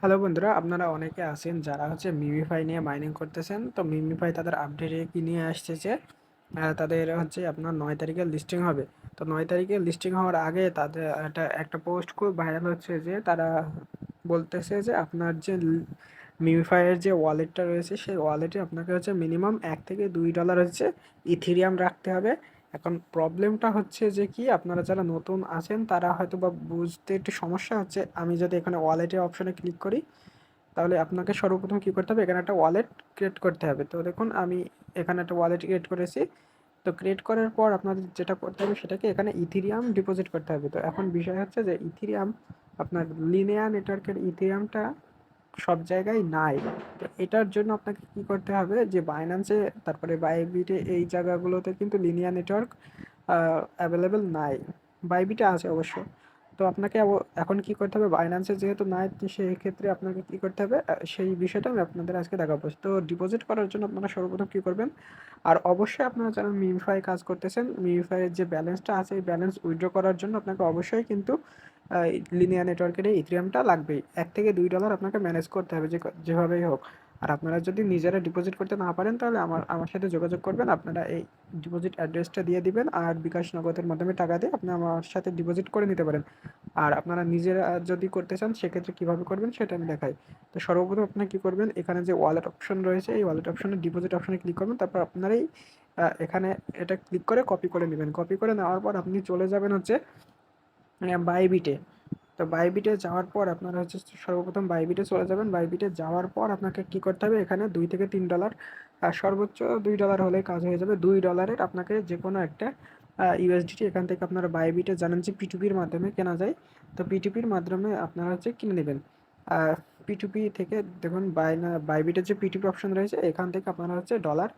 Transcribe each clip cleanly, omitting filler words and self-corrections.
Hello বন্ধুরা, আপনারা অনেকে আছেন যারা মিমিফাই নিয়ে মাইনিং করতেছেন। তো মিমিফাই তাদের আপডেটে কি নিয়ে আসছে যে তাদের আপনার 9 তারিখে লিস্টিং হবে। তো 9 তারিখে লিস্টিং হওয়ার আগে তাদের একটা পোস্ট খুব ভাইরাল হচ্ছে যে তারা বলতেছে যে আপনার যে মিমিফাইয়ের যে ওয়ালেটটা রয়েছে সেই ওয়ালেটে আপনাকে মিনিমাম $1 থেকে $2 ইথিরিয়াম রাখতে হবে। এখন প্রবলেমটা হচ্ছে যে কি, আপনারা যারা নতুন আছেন তারা হয়তো বা বুঝতে একটু সমস্যা হচ্ছে। আমি যদি এখানে ওয়ালেটের অপশনে ক্লিক করি, তাহলে আপনাকে সর্বপ্রথম কী করতে হবে, এখানে একটা ওয়ালেট ক্রিয়েট করতে হবে। তো দেখুন আমি এখানে একটা ওয়ালেট ক্রিয়েট করেছি। তো ক্রিয়েট করার পর আপনাদের যেটা করতে হবে সেটাকে এখানে ইথিরিয়াম ডিপোজিট করতে হবে। তো এখন বিষয় হচ্ছে যে ইথিরিয়াম, আপনার লিনিয়া নেটওয়ার্কের ইথিরিয়ামটা সব জায়গায় নাই। তো এটার জন্য আপনাকে কি করতে হবে, যে বাইন্যান্সে, তারপরে বাইবিটে, এই জায়গাগুলোতে কিন্তু লিনিয়ার নেটওয়ার্ক অ্যাভেলেবেল নাই। বাইবিটে আছে অবশ্য। তো আপনাকে এখন কি করতে হবে, বাইন্যান্সে যেহেতু নাই, তো সেই ক্ষেত্রে আপনাকে কি করতে হবে, সেই বিষয়টা আমি আপনাদের আজকে দেখাবো। তো ডিপোজিট করার জন্য আপনারা সর্বপ্রথম কি করবেন, আর অবশ্যই আপনারা যারা মিমিফাই কাজ করতেছেন, মিমিফাইয়ের যে ব্যালেন্সটা আছে এই ব্যালেন্স উইথড্র করার জন্য আপনাকে অবশ্যই কিন্তু লিনিয়ার নেটওয়ার্কের এই ইথিরিয়ামটা লাগবেই। $1 থেকে $2 আপনাকে ম্যানেজ করতে হবে যেভাবেই হোক। আর আপনারা যদি নিজেরা ডিপোজিট করতে না পারেন, তাহলে আমার সাথে যোগাযোগ করবেন। আপনারা এই ডিপোজিট অ্যাড্রেসটা দিয়ে দিবেন, আর বিকাশ নগদের মাধ্যমে টাকা দিয়ে আপনি আমার সাথে ডিপোজিট করে নিতে পারেন। আর আপনারা নিজেরা যদি করতে চান সেক্ষেত্রে কীভাবে করবেন সেটা আমি দেখাই। তো সর্বপ্রথম আপনারা কী করবেন, এখানে যে ওয়ালেট অপশন রয়েছে এই ওয়ালেট অপশনে ডিপোজিট অপশনে ক্লিক করবেন। তারপর আপনারাই এখানে এটা ক্লিক করে কপি করে নেবেন। কপি করে নেওয়ার পর আপনি চলে যাবেন বাইবিটে। তো বাইবিটে যাওয়ার পর আপনারা সর্বপ্রথম বাইবিটে চলে যাবেন। বাইবিটে যাওয়ার পর আপনাকে কি করতে হবে, এখানে $2 থেকে $3, সর্বোচ্চ $2 হলে কাজ হয়ে যাবে। $2 আপনাকে যে কোনো একটা ইউএসডিটি এখান থেকে আপনারা বাইবিটে জানেন যে পিটুপির মাধ্যমে কেনা যায়। তো পিটুপির মাধ্যমে আপনারা কিনে নেবেন। পিটুপি থেকে দেখুন বাইবিটের যে পিটুপি অপশন রয়েছে এখান থেকে আপনারা ডলার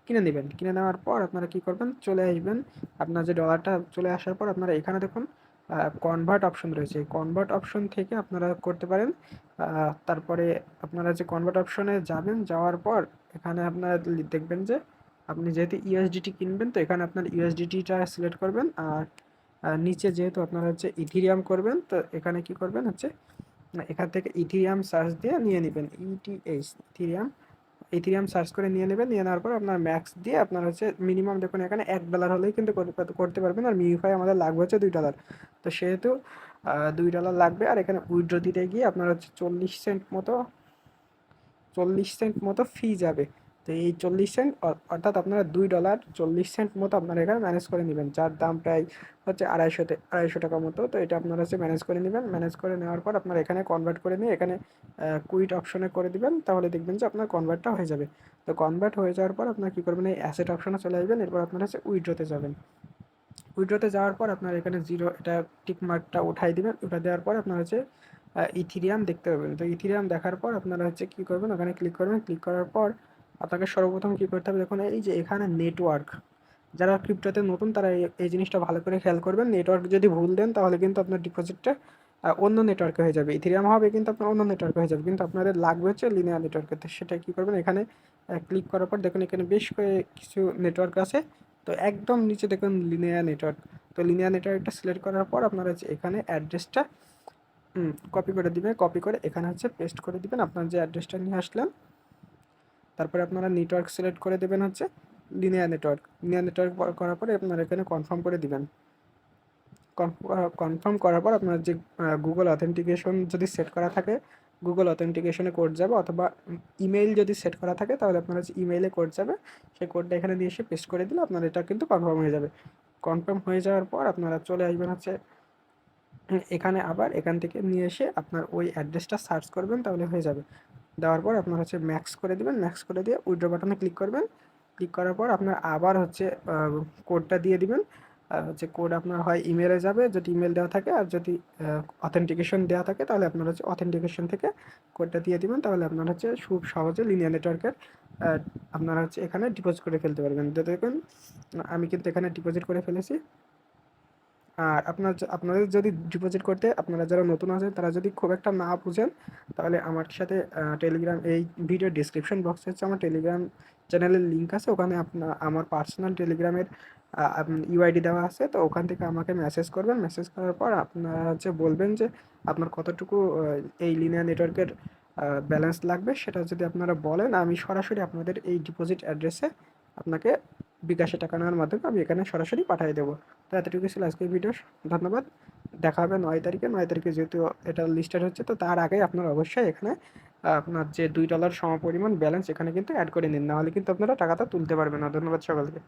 কিনে নেবেন। কিনে নেওয়ার পর আপনারা কি করবেন, চলে আসবেন। আপনার যে ডলারটা চলে আসার পর আপনারা এখানে দেখুন কনভার্ট অপশন রয়েছে। কনভার্ট অপশন থেকে আপনারা করতে পারেন। তারপরে আপনারা যে কনভার্ট অপশনে যাবেন, যাওয়ার পর এখানে আপনারা দেখবেন যে আপনি যেহেতু ইউএসডিটি কিনবেন, তো এখানে আপনার ইউএসডিটিটা সিলেক্ট করবেন। আর নিচে যেহেতু আপনারা ইথিরিয়াম করবেন, তো এখানে কি করবেন এখান থেকে ইথিরিয়াম সার্চ দিয়ে নিয়ে নেবেন। ইথিরিয়াম ইথিরিয়াম সার্চ করে নিয়ে নেবেন। নিয়ে নেওয়ার পর আপনার ম্যাক্স দিয়ে আপনার মিনিমাম দেখুন এখানে $1 হলেই কিন্তু করতে পারবেন। আর মিউফাই আমাদের লাগবে $2। তো সেহেতু $2 লাগবে। আর এখানে উইথড্র দিতে গিয়ে আপনার 40 সেন্ট মতো ফি যাবে। তো এই 40 সেন্ট, অর্থাৎ আপনারা $2.40 মতো আপনারা এখানে ম্যানেজ করে নেবেন, যার দাম প্রায় 250 টাকা মতো। তো এটা আপনারা ম্যানেজ করে নেবেন। ম্যানেজ করে নেওয়ার পর আপনারা এখানে কনভার্ট করে নিয়ে এখানে কুইট অপশনে করে দিবেন। তাহলে দেখবেন যে আপনার কনভার্টটা হয়ে যাবে। তো কনভার্ট হয়ে যাওয়ার পর আপনারা কী করবেন, এই অ্যাসেট অপশনে চলে আসবেন। এরপর আপনারা উইথড্রতে যাবেন। উইথড্রতে যাওয়ার পর আপনার এখানে জিরো এটা টিক মার্কটা উঠাই দিবেন। উঠা দেওয়ার পর আপনার ইথিরিয়াম দেখতে পাবেন। তো ইথিরিয়াম দেখার পর আপনারা কী করবেন, ওখানে ক্লিক করবেন। ক্লিক করার পর আপনাকে সর্বপ্রথম কী করতে হবে, দেখুন এই যে এখানে নেটওয়ার্ক, যারা ক্রিপ্টোতে নতুন তারা এই জিনিসটা ভালো করে খেয়াল করবেন। নেটওয়ার্ক যদি ভুল দেন তাহলে কিন্তু আপনার ডিপোজিটটা অন্য নেটওয়ার্কে হয়ে যাবে। ইথিরিয়াম হবে কিন্তু আপনার অন্য নেটওয়ার্কে হয়ে যাবে, কিন্তু আপনাদের লাগবে লিনিয়ার নেটওয়ার্কে। তো সেটা কী করবেন, এখানে ক্লিক করার পর দেখুন এখানে বেশ কিছু নেটওয়ার্ক আছে। তো একদম নিচে দেখুন লিনিয়ার নেটওয়ার্ক। তো লিনিয়ার নেটওয়ার্কটা সিলেক্ট করার পর আপনারা এখানে অ্যাড্রেসটা কপি করে দিবেন। কপি করে এখানে পেস্ট করে দিবেন আপনার যে অ্যাড্রেসটা নিয়ে আসলেন। তারপরে আপনারা নেটওয়ার্ক সিলেক্ট করে দেবেন লিনিয়ার নেটওয়ার্ক করার পরে আপনারা এখানে কনফার্ম করে দিবেন। কনফার্ম করার পর আপনার যে গুগল অথেন্টিকেশন যদি সেট করা থাকে, গুগল অথেন্টিকেশনে কোড যাবে, অথবা ইমেইল যদি সেট করা থাকে তাহলে আপনার ইমেইলে কোড যাবে। সেই কোডটা এখানে দিয়ে এসে পেস্ট করে দিলে আপনার এটা কিন্তু কনফার্ম হয়ে যাবে। কনফার্ম হয়ে যাওয়ার পর আপনারা চলে আসবেন এখানে, আবার এখান থেকে নিয়ে এসে আপনার ওই অ্যাড্রেসটা সার্চ করবেন, তাহলে হয়ে যাবে। দেওয়ার পর আপনার ম্যাক্স করে দিবেন। ম্যাক্স করে দিয়ে উইথড্র বাটনে ক্লিক করবেন। ক্লিক করার পর আপনার আবার কোডটা দিয়ে দিবেন। কোড আপনার হয় ইমেলে যাবে যদি ইমেল দেওয়া থাকে, আর যদি অথেন্টিকেশন দেওয়া থাকে তাহলে আপনার অথেন্টিকেশন থেকে কোডটা দিয়ে দিবেন। তাহলে আপনার খুব সহজে লিনিয়ার নেটওয়ার্কের আপনারা এখানে ডিপোজিট করে ফেলতে পারবেন। তো দেখুন আমি কিন্তু এখানে ডিপোজিট করে ফেলেছি। আর আপনাদের যদি ডিপোজিট করতে, আপনারা যারা নতুন আছেন তারা যদি খুব একটা না বুঝেন, তাহলে আমার সাথে টেলিগ্রাম, এই ভিডিও ডিসক্রিপশন বক্সে আমার টেলিগ্রাম চ্যানেলের লিঙ্ক আছে। ওখানে আমার পার্সোনাল টেলিগ্রামের ইউআইডি দেওয়া আছে, তো ওখান থেকে আমাকে মেসেজ করবেন। মেসেজ করার পর আপনারা হচ্ছে বলবেন যে আপনার কতটুকু এই লিনিয়ার নেটওয়ার্কের ব্যালেন্স লাগবে, সেটা যদি আপনারা বলেন আমি সরাসরি আপনাদের এই ডিপোজিট অ্যাড্রেসে আপনাকে বিকাশে টাকা নেওয়ার মাধ্যমে আমি এখানে সরাসরি পাঠিয়ে দেবো। তো এতটুকু ছিল আজকের ভিডিও। ধন্যবাদ। দেখা হবে 9 তারিখে। 9 তারিখে যেহেতু এটা লিস্টেড হচ্ছে, তো তার আগে আপনারা অবশ্যই এখানে আপনার যে $2 সমপরিমাণ ব্যালেন্স এখানে কিন্তু অ্যাড করে নিন, নাহলে কিন্তু আপনারা টাকাটা তুলতে পারবেন না। ধন্যবাদ সকলকে।